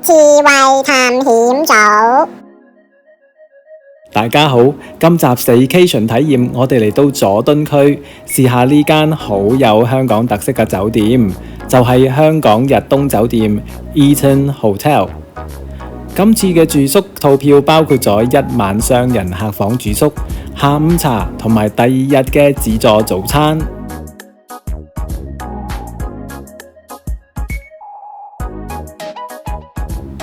智慧探險組，大家好，今集 Staycation 體驗，我哋嚟到佐敦區試下呢間好有香港特色嘅酒店，就係香港日東酒店 Eaton Hotel。今次嘅住宿套票包括咗1晚雙人客房住宿、下午茶同埋第2日嘅自助早餐。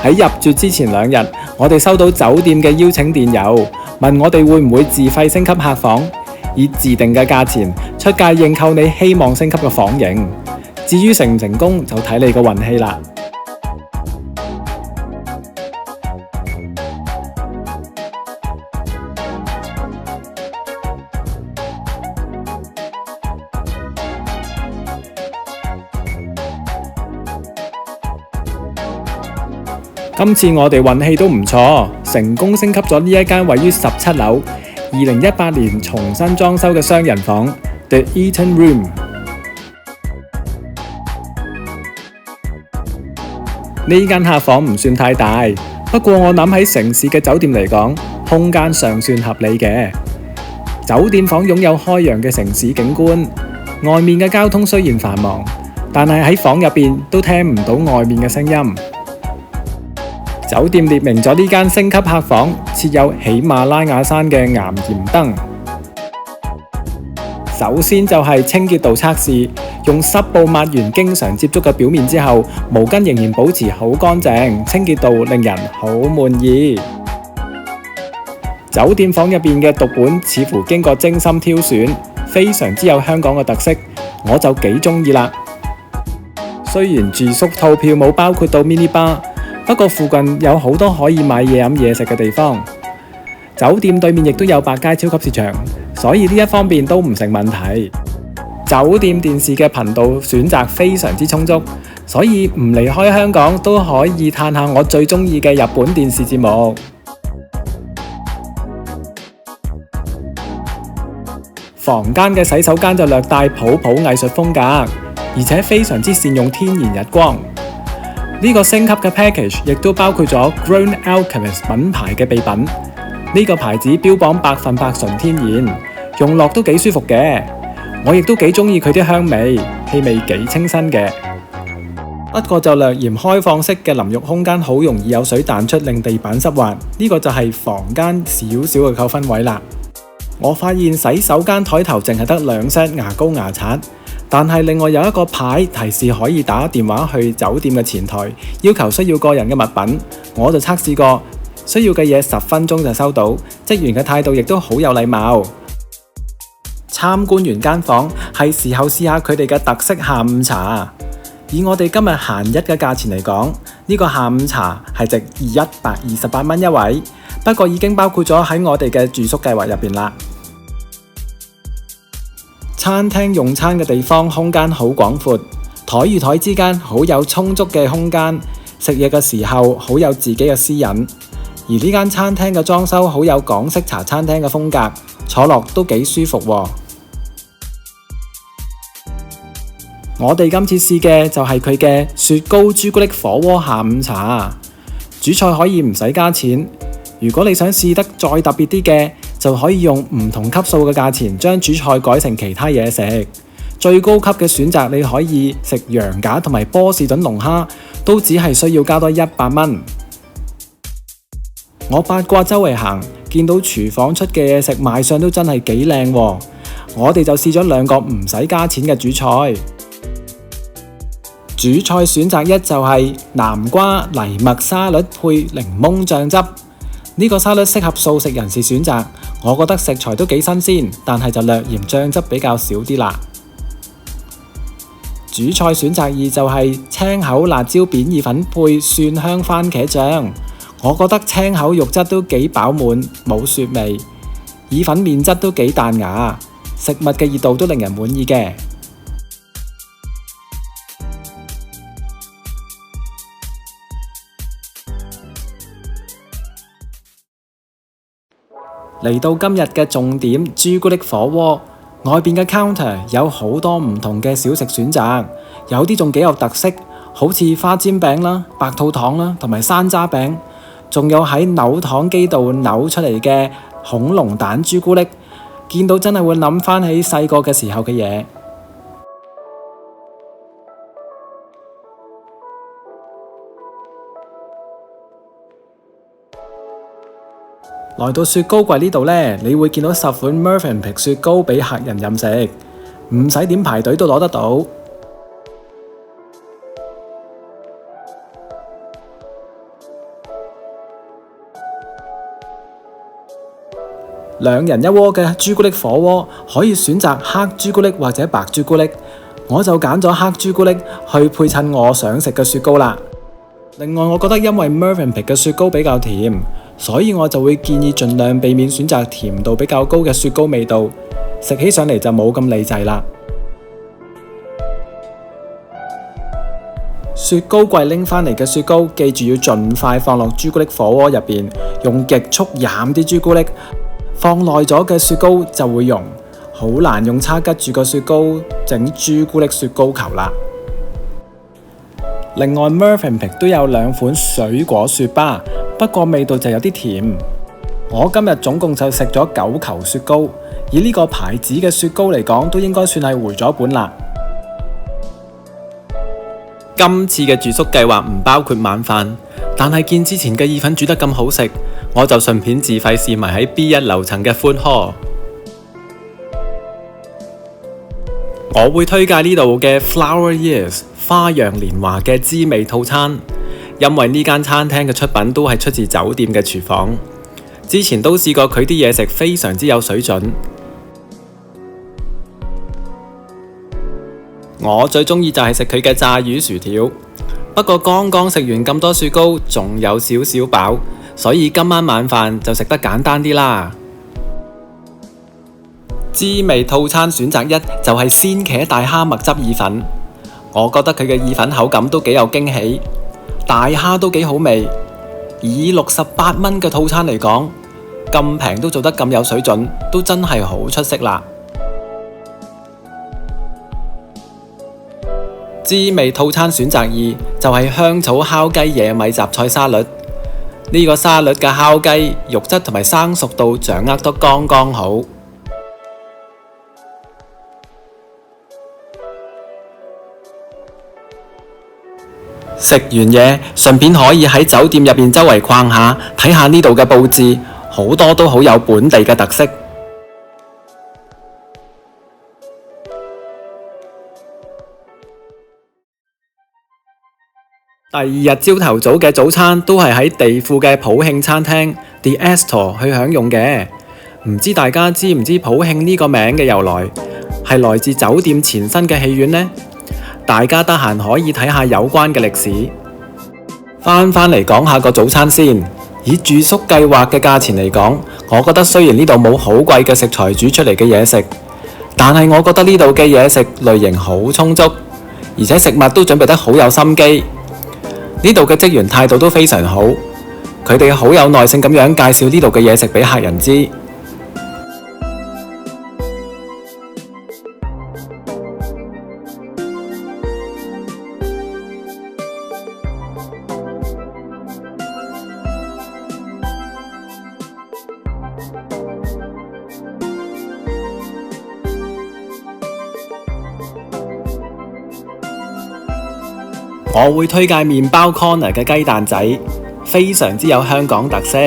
喺入住之前2日，我哋收到酒店嘅邀請電郵，問我哋會唔會自費升級客房，以自定嘅價錢出價認購你希望升級嘅房型。至於成唔成功，就睇你個運氣啦。今次我哋運氣都唔錯，成功升級咗呢一間位於17樓、2018年重新裝修嘅雙人房 The Eaton Room。呢間客房唔算太大，不過我諗喺城市嘅酒店嚟講，空間尚算合理嘅。酒店房擁有開揚嘅城市景觀，外面嘅交通雖然繁忙，但係喺房入邊都聽唔到外面嘅聲音。酒店列明咗呢間升級客房設有喜馬拉雅山嘅岩鹽燈。首先就係清潔度測試，用濕布抹完經常接觸嘅表面之後，毛巾仍然保持好乾淨，清潔度令人好滿意。酒店房入邊嘅讀本似乎經過精心挑選，非常之有香港嘅特色，我就幾中意啦。雖然住宿套票冇包括到 mini bar，不過附近有好多可以買嘢飲嘢食嘅地方，酒店對面亦都有百佳超級市場，所以呢一方面都唔成問題。酒店電視嘅頻道選擇非常之充足，所以唔離開香港都可以嘆下我最中意嘅日本電視節目。房間嘅洗手間就略帶泡泡藝術風格，而且非常之善用天然日光。呢個升級嘅 package 亦都包括咗 Grown Alchemist 品牌嘅備品，呢個牌子標榜100%純天然，用落都幾舒服嘅。我亦都幾中意佢啲香味，氣味幾清新嘅。不過就略嫌開放式嘅淋浴空間好容易有水彈出，令地板濕滑，呢個就係房間少少嘅扣分位啦。我發現洗手間台頭淨係得2 set 牙膏牙刷，但係另外有一個牌提示可以打電話去酒店嘅前台，要求需要個人嘅物品。我就測試過，需要嘅嘢10分鐘就收到，職員嘅態度亦都好有禮貌。參觀完間房，係時候試下佢哋嘅特色下午茶。以我哋今日閒日嘅價錢嚟講，呢個下午茶係值128蚊一位，不過已經包括咗喺我哋嘅住宿計劃入邊啦。餐廳用餐嘅地方空間好廣闊，台與台之間好有充足嘅空間，食嘢嘅時候好有自己嘅私隱。而呢間餐廳嘅裝修好有港式茶餐廳嘅風格，坐落都幾舒服喎。我哋今次試嘅就係佢嘅雪糕朱古力火鍋下午茶，主菜可以唔使加錢。如果你想試得再特別啲嘅，就可以用唔同級數嘅價錢將主菜改成其他嘢食。最高級嘅選擇你可以食羊架同埋波士頓龍蝦，都只係需要加多100蚊。我八卦周圍行，見到廚房出嘅嘢食賣相都真係幾靚喎。我哋就試咗2個唔使加錢嘅主菜。主菜選擇1就係南瓜藜麥沙律配檸檬醬汁。呢個沙律適合素食人士選擇，我覺得食材都幾新鮮，但係就略嫌醬汁比較少啲啦。主菜選擇2就係青口辣椒扁意粉配蒜香番茄醬，我覺得青口肉質都幾飽滿，冇雪味，意粉面質都幾彈牙，食物嘅熱度都令人滿意嘅。嚟到今日嘅重點，朱古力火鍋。外邊嘅 counter 有好多唔同嘅小食選擇，有啲仲幾有特色，好似花煎餅啦、白兔糖啦同埋山楂餅，仲有喺扭糖機度扭出嚟嘅恐龍蛋朱古力，見到真係會諗返起細個嘅時候嘅嘢。來到雪糕櫃呢度呢，你會見到10款 Mövenpick 雪糕俾客人任食，唔使點排隊都攞得到。2人一鍋嘅朱古力火鍋，可以選擇黑朱古力或者白朱古力，我就揀咗黑朱古力去配襯我想食嘅雪糕啦。另外，我覺得因為 Mövenpick 嘅雪糕比較甜，所以我就會建議盡量避免選擇甜度比較高嘅雪糕味道，食起上嚟就冇咁膩滯啦。雪糕櫃拎返嚟嘅雪糕，記住要盡快放落朱古力火鍋入邊，用極速飲啲朱古力，放耐咗嘅雪糕就會溶，好難用叉拮住個雪糕整朱古力雪糕球啦。另外 Mövenpick 都有2款水果雪巴，不過味道就有啲甜。我今日總共就食咗9球雪糕，以呢個牌子嘅雪糕嚟講，都應該算係回咗本啦。今次嘅住宿計劃唔包括晚飯，但係見之前嘅意粉煮得咁好食，我就順便自費試埋喺 B1 樓層嘅food hall。我會推介呢度嘅 Flower Years 花樣年華嘅滋味套餐，因為呢間餐廳嘅出品都係出自酒店嘅廚房，之前都試過佢啲嘢食非常之有水準。我最中意就係食佢嘅炸魚薯條，不過剛剛食完咁多雪糕，仲有少少飽，所以今晚晚飯就食得簡單啲啦。滋味套餐選擇1就係鮮茄大蝦麥汁意粉，我覺得佢嘅意粉口感都幾有驚喜，大蝦都幾好味。以68蚊嘅套餐嚟講，咁平都做得咁有水準，都真係好出色啦。滋味套餐選擇2就係香草烤雞野米雜菜沙律，呢個沙律嘅烤雞肉質同埋生熟度掌握得剛剛好。食完嘢，順便可以喺酒店入邊周圍逛下，睇下呢度嘅佈置，好多都好有本地嘅特色。第2日朝頭早嘅早餐都係喺地庫嘅普慶餐廳 The Astor 去享用嘅。唔知大家知唔知普慶呢個名嘅由來？係來自酒店前身嘅戲院呢？大家得閒可以睇下有關嘅歷史。返嚟講下個早餐先。以住宿計劃嘅價錢嚟講，我覺得雖然呢度冇好貴嘅食材煮出嚟嘅嘢食，但係我覺得呢度嘅嘢食類型好充足，而且食物都準備得好有心機。呢度嘅職員態度都非常好，佢哋好有耐性咁樣介紹呢度嘅嘢食俾客人知。我會推介麵包 Corner 嘅雞蛋仔，非常之有香港特色。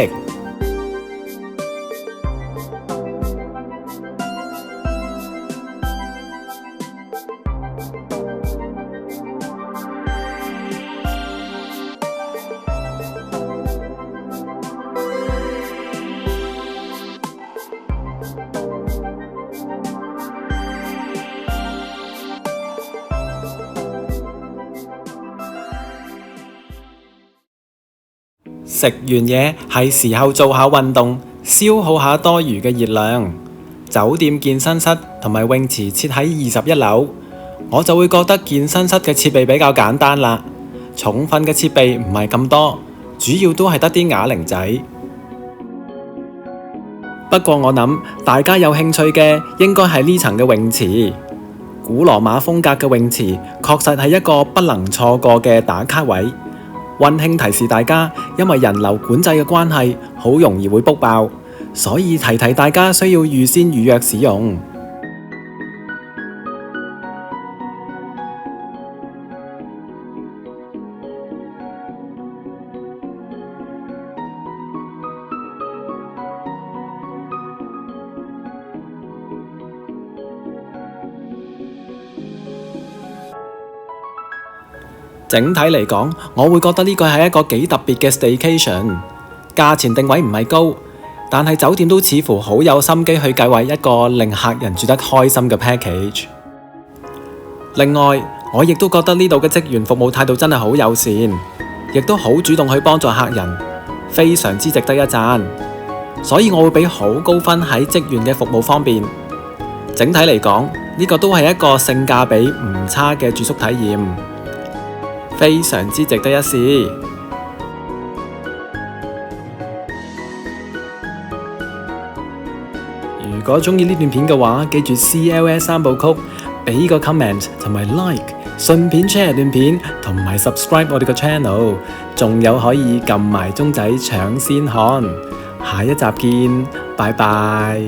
食完嘢係時候做下運動，消耗下多餘嘅熱量。酒店健身室同埋泳池設喺21樓，我就會覺得健身室嘅設備比較簡單啦。重訓嘅設備唔係咁多，主要都係得啲啞鈴仔。不過我諗大家有興趣嘅應該係呢層嘅泳池。古羅馬風格嘅泳池，確實係一個不能錯過嘅打卡位。溫馨提示大家，因為人流管制嘅關係，好容易會 book 爆，所以提提大家需要預先預約使用。整體嚟講，我會覺得呢個係一個幾特別嘅 staycation， 價錢定位唔係高，但係酒店都似乎好有心機去計劃一個令客人住得開心嘅 package。另外，我亦都覺得呢度嘅職員服務態度真係好友善，亦都好主動去幫助客人，非常之值得一讚。所以我會俾好高分喺職員嘅服務方面。整體嚟講，呢個都係一個性價比唔差嘅住宿體驗。非常之值得一試。如果鍾意呢段片嘅話，記住 CLS 三部曲，俾個 comment 同埋 like， 順便 share 段片同埋 subscribe 我哋個 channel， 仲有可以撳埋鐘仔搶先看。下一集見，拜拜。